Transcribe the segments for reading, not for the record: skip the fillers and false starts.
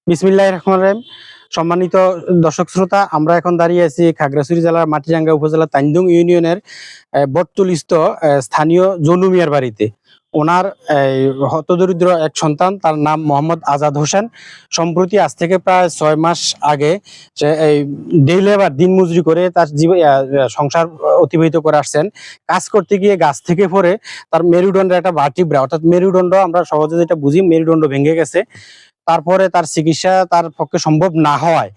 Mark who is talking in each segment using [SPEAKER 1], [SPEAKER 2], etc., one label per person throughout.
[SPEAKER 1] বিসমিল্লাহির রহমানির রহিম। সম্মানিত দর্শক শ্রোতা, আমরা এখন দাঁড়িয়ে আছি খাগড়াছড়ি জেলার মাটিরাঙ্গা উপজেলার তাইন্দং ইউনিয়নের বটতলিস্থ স্থানীয় জনু মিয়ার বাড়িতে। ওনার হতদরিদ্র এক সন্তান, তার নাম মোহাম্মদ আজাদ হোসেন। সম্প্রতি আজ থেকে প্রায় ৬ মাস আগে সে এই ডে লেবার দিন মজুরি করে তার জীবন সংসার অতিবাহিত করে আসছেন। কাজ করতে গিয়ে গাছ থেকে পড়ে তার মেরুদণ্ডের একটা ভার্টিব্রা, অর্থাৎ মেরুদণ্ড আমরা সহজে যেটা বুঝি, মেরুদণ্ড ভেঙে গেছে। তারপরে তার চিকিৎসা তার পক্ষে সম্ভব না হওয়ায়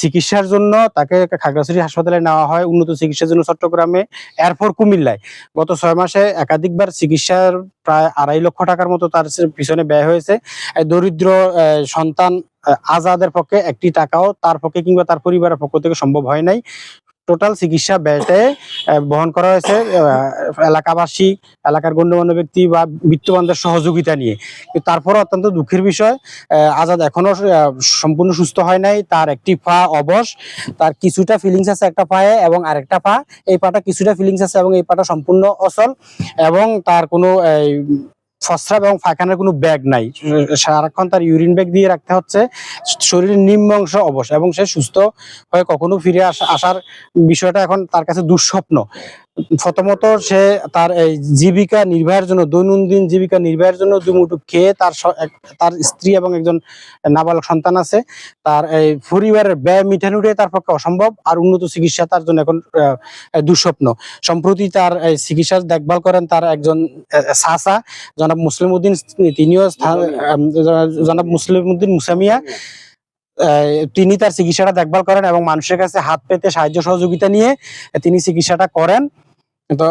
[SPEAKER 1] চিকিৎসার জন্য তাকে খাগড়াছড়ি হাসপাতালে নেওয়া হয়, উন্নত চিকিৎসার জন্য চট্টগ্রামে, এরপর কুমিল্লায়। গত ৬ মাসে একাধিকবার চিকিৎসার প্রায় ২.৫ লক্ষ টাকার মতো তার পিছনে ব্যয় হয়েছে। দরিদ্র সন্তান আজাদের পক্ষে একটি টাকাও তার পক্ষে কিংবা তার পরিবারের পক্ষ থেকে সম্ভব হয় নাই। টোটাল চিকিৎসা ব্যয়টা বহন করা হয়েছে এলাকাবাসী, এলাকার গণ্যমান্য ব্যক্তি বা বিত্তবানদের সহযোগিতা নিয়ে। কিন্তু তারপরে অত্যন্ত দুঃখের বিষয়, আজাদ এখনো সম্পূর্ণ সুস্থ হয় নাই। তার একটি পা অবশ, তার কিছুটা ফিলিংস আছে একটা পায়ে, এবং আরেকটা পা, এই পাটা কিছুটা ফিলিংস আছে এবং এই পাটা সম্পূর্ণ অচল, এবং তার কোনো প্রস্রাব এবং পায়খানার কোনো ব্যাগ নাই। সারাক্ষণ তার ইউরিন ব্যাগ দিয়ে রাখতে হচ্ছে। শরীরের নিম্ন অংশ অবশ, এবং সে সুস্থ হয়ে কখনো ফিরে আসার বিষয়টা এখন তার কাছে দুঃস্বপ্ন। প্রথমত সে তার এই জীবিকা নির্বাহের জন্য, দৈনন্দিন জীবিকা নির্বাহের জন্য দুমুঠো খেয়ে তার স্ত্রী এবং একজন নাবালক সন্তান আছে। তার এই পরিবারের ব্যয় মিটানোটাই তার পক্ষে অসম্ভব, আর উন্নত চিকিৎসা তার জন্য এখন দুঃস্বপ্ন। সম্প্রতি তার চিকিৎসার দেখভাল করেন তার একজন চাচা, জনাব মুসলিম উদ্দিন। তিনিও জনাব মুসলিম উদ্দিন মুসামিয়া, তিনি তার চিকিৎসাটা দেখভাল করেন এবং মানুষের কাছে হাত পেতে সাহায্য সহযোগিতা নিয়ে তিনি চিকিৎসাটা করেন। তো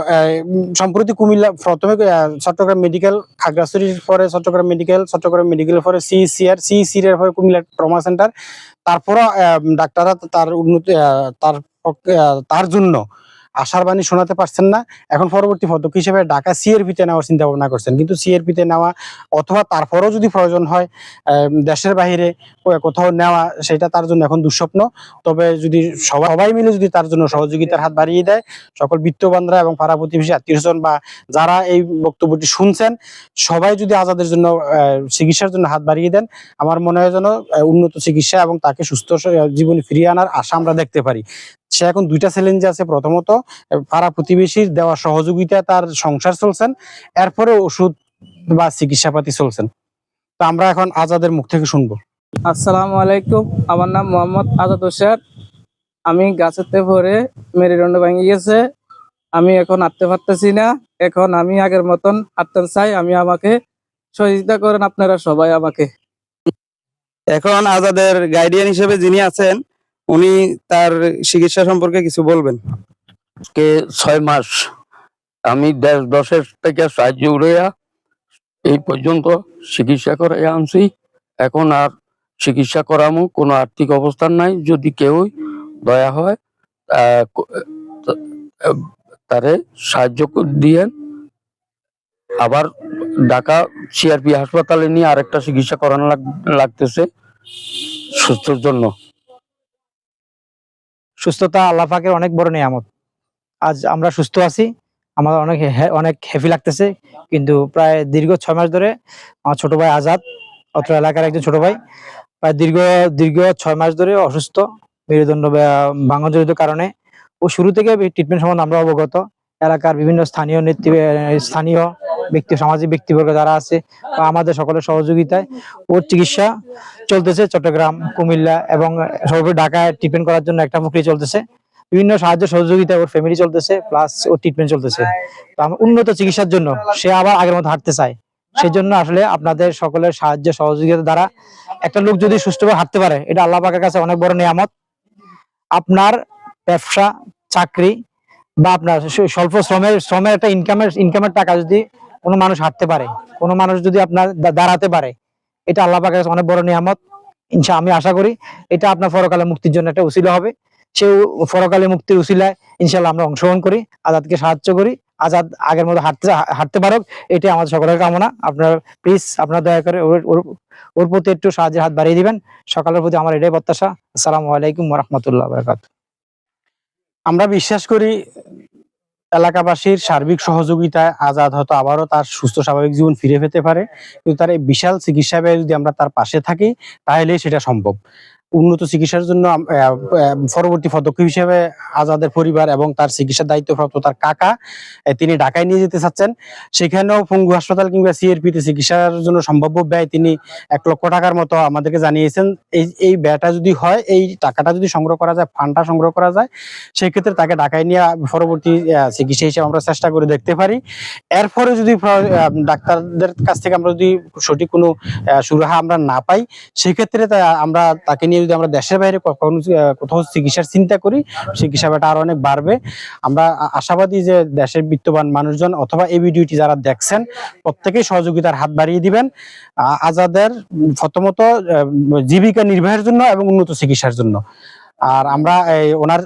[SPEAKER 1] সম্প্রতি কুমিল্লা, প্রথমে চট্টগ্রাম মেডিকেল, খাগড়াছড়ির পরে চট্টগ্রাম মেডিকেল, চট্টগ্রাম মেডিকেলের পরে সিইসির এর পরে কুমিল্লা ট্রমা সেন্টার। তারপরও ডাক্তাররা তার উন্নতি, তার জন্য আশার বাণী শোনাতে পারছেন না। এখন পরবর্তী পদক্ষেপ হিসেবে ঢাকা সিআরপিতে নেওয়ার চিন্তা ভাবনা করছেন, কিন্তু সিআরপিতে নেওয়া অথবা তারপরও যদি প্রয়োজন হয় দেশের বাইরে কোথাও নেওয়া, সেটা তার জন্য এখন দুঃস্বপ্ন। তবে যদি সবাই মিলে যদি তার জন্য সহযোগিতার হাত বাড়িয়ে দেয়, সকল বিত্তবানরা এবং পাড়া প্রতিবেশী, আত্মীয়স্বজন বা যারা এই বক্তব্যটি শুনছেন, সবাই যদি আজাদের জন্য চিকিৎসার জন্য হাত বাড়িয়ে দেন, আমার মনে হয় যেন উন্নত চিকিৎসা এবং তাকে সুস্থ জীবনে ফিরিয়ে আনার আশা আমরা দেখতে পারি। সে এখন দুইটা চ্যালেঞ্জ আছে। প্রথমত, পাড়া প্রতিবেশীর দেওয়া সহযোগিতা তার সংসার চলছেন, এরপরে ওষুধ বা চিকিৎসাপাতি চলছেন। তো আমরা এখন আজাদের মুখ থেকে শুনবো।
[SPEAKER 2] আসসালামু আলাইকুম, আমার নাম মোহাম্মদ আজাদ হোসেন। আমি গাছেতে পড়ে মেরুদণ্ড ভেঙে গেছে। আমি এখন হাঁটতে পারতেছি না। এখন আমি আগের মতন হাঁটতে চাই। আমাকে সহযোগিতা করেন আপনারা সবাই আমাকে।
[SPEAKER 3] এখন আজাদের গাইডিয়ান হিসেবে যিনি আছেন, উনি তার চিকিৎসা সম্পর্কে কিছু বলবেন।
[SPEAKER 4] ৬ মাস আমি দেশের থেকে সাহায্য উড়াইয়া এই পর্যন্ত চিকিৎসা করাই আনছি। এখন আর চিকিৎসা করামু কোনো আর্থিক অবস্থান নাই। যদি কেউ দয়া হয় তারে সাহায্য দিয়েন। আবার ঢাকা সিআরপি হাসপাতালে নিয়ে আরেকটা চিকিৎসা করানো লাগতেছে সুস্থর জন্য।
[SPEAKER 5] সুস্থতা আল্লাহ পাকের অনেক বড় নিয়ামত। আজ আমরা সুস্থ আছি, আমার অনেক হ্যাপি লাগতেছে। কিন্তু প্রায় দীর্ঘ ৬ মাস ধরে আমার ছোট ভাই আজাদ, অত্র এলাকার একজন ছোট ভাই, প্রায় দীর্ঘ ৬ মাস ধরে অসুস্থ, মেরুদণ্ড ভাঙনজনিত কারণে। ও শুরু থেকে ট্রিটমেন্ট সম্বন্ধে আমরা অবগত। এলাকার বিভিন্ন স্থানীয় ব্যক্তি, সামাজিক ব্যক্তিবর্গ যারা আছে বা আমাদের সকলের সহযোগিতায় ওর চিকিৎসা চলতেছে। চট্টগ্রাম, কুমিল্লা এবং সর্বোপরি ঢাকায় ট্রিটমেন্ট করার জন্য একটা প্রক্রিয়া চলতেছে। বিভিন্ন সাহায্য সহযোগিতা ওর ফ্যামিলি চলতেছে, প্লাস ওর ট্রিটমেন্ট চলতেছে। তো উন্নত চিকিৎসার জন্য সে আবার আগের মতো হাঁটতে চায়। সেই জন্য আসলে আপনাদের সকলের সাহায্য সহযোগিতা দ্বারা একটা লোক যদি সুস্থভাবে হাঁটতে পারে, এটা আল্লাহ পাকের কাছে অনেক বড় নিয়ামত। আপনার ব্যবসা, চাকরি বা আপনার স্বল্প শ্রমের একটা ইনকামের টাকা যদি কোনো মানুষ হাঁটতে পারে, কোনো মানুষ যদি আপনার দাঁড়াতে পারে, এটা আল্লাহ পাকের কাছে অনেক বড় নিয়ামত। আমি আশা করি এটা আপনার পরকালে মুক্তির জন্য একটা উসিলা হবে। সেই পরকালে মুক্তির উসিলায় ইনশাল্লাহ আমরা অংশগ্রহণ করি, আজাদকে সাহায্য করি, আজাদ আগের মতো হাঁটতে পারুক, এটাই আমাদের সকলের কামনা। আপনার প্লিজ, আপনার দয়া করে ওর প্রতি একটু সাহায্যের হাত বাড়িয়ে দিবেন। সকালের প্রতি আমার এটাই প্রত্যাশা। আসসালামু আলাইকুম ওয়া রাহমাতুল্লাহি ওয়া বারাকাতুহু।
[SPEAKER 1] আমরা বিশ্বাস করি এলাকাবাসীর সার্বিক সহযোগিতায় আজাদ হয়তো আবারও তার সুস্থ স্বাভাবিক জীবন ফিরে পেতে পারে, কিন্তু তার এই বিশাল চিকিৎসা ব্যয় যদি আমরা তার পাশে থাকি তাহলেই সেটা সম্ভব। উন্নত চিকিৎসার জন্য পরবর্তী পদক্ষেপ হিসেবে আজাদের পরিবার এবং তার চিকিৎসার দায়িত্বপ্রাপ্ত তার কাকা তিনি ঢাকায় নিয়ে যেতে চাচ্ছেন। সেখানেও পঙ্গু হাসপাতাল কিংবা সিআরপিতে চিকিৎসার জন্য সম্ভাব্য ব্যয় তিনি 1 লক্ষ টাকার মতো আমাদেরকে জানিয়েছেন। এই ব্যয়টা যদি হয়, এই টাকাটা যদি সংগ্রহ করা যায়, ফান্ডটা সংগ্রহ করা যায়, সেক্ষেত্রে তাকে ঢাকায় নিয়ে পরবর্তী চিকিৎসা হিসেবে আমরা চেষ্টা করে দেখতে পারি। এরপরে যদি ডাক্তারদের কাছ থেকে আমরা যদি সঠিক কোনো সুরাহা আমরা না পাই, সেক্ষেত্রে আমরা তাকে নিয়ে যদি আমরা দেশের বাইরে কোথাও চিকিৎসার চিন্তা করি, চিকিৎসা ব্যয়টা আরো অনেক বাড়বে। আমরা আশাবাদী যে দেশের বিত্তবান মানুষজন অথবা এই ভিডিওটি যারা দেখছেন প্রত্যেকেই সহযোগিতার হাত বাড়িয়ে দিবেন আজাদের প্রথমত জীবিকা নির্বাহের জন্য এবং উন্নত চিকিৎসার জন্য। আর আমরা ওনার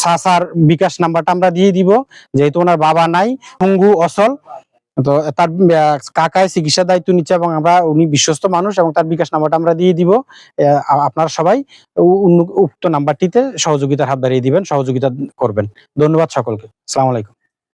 [SPEAKER 1] চাচার বিকাশ নাম্বারটা আমরা দিয়ে দিব, যেহেতু ওনার বাবা নাই, পঙ্গু অচল, তো তার কাকায় চিকিৎসার দায়িত্ব নিচ্ছে এবং উনি বিশ্বস্ত মানুষ এবং তার বিকাশ নাম্বারটা আমরা দিয়ে দিব। আপনারা সবাই উক্ত নাম্বারটিতে সহযোগিতার হাত বাড়িয়ে দিবেন, সহযোগিতা করবেন। ধন্যবাদ সকলকে। আসসালামু আলাইকুম।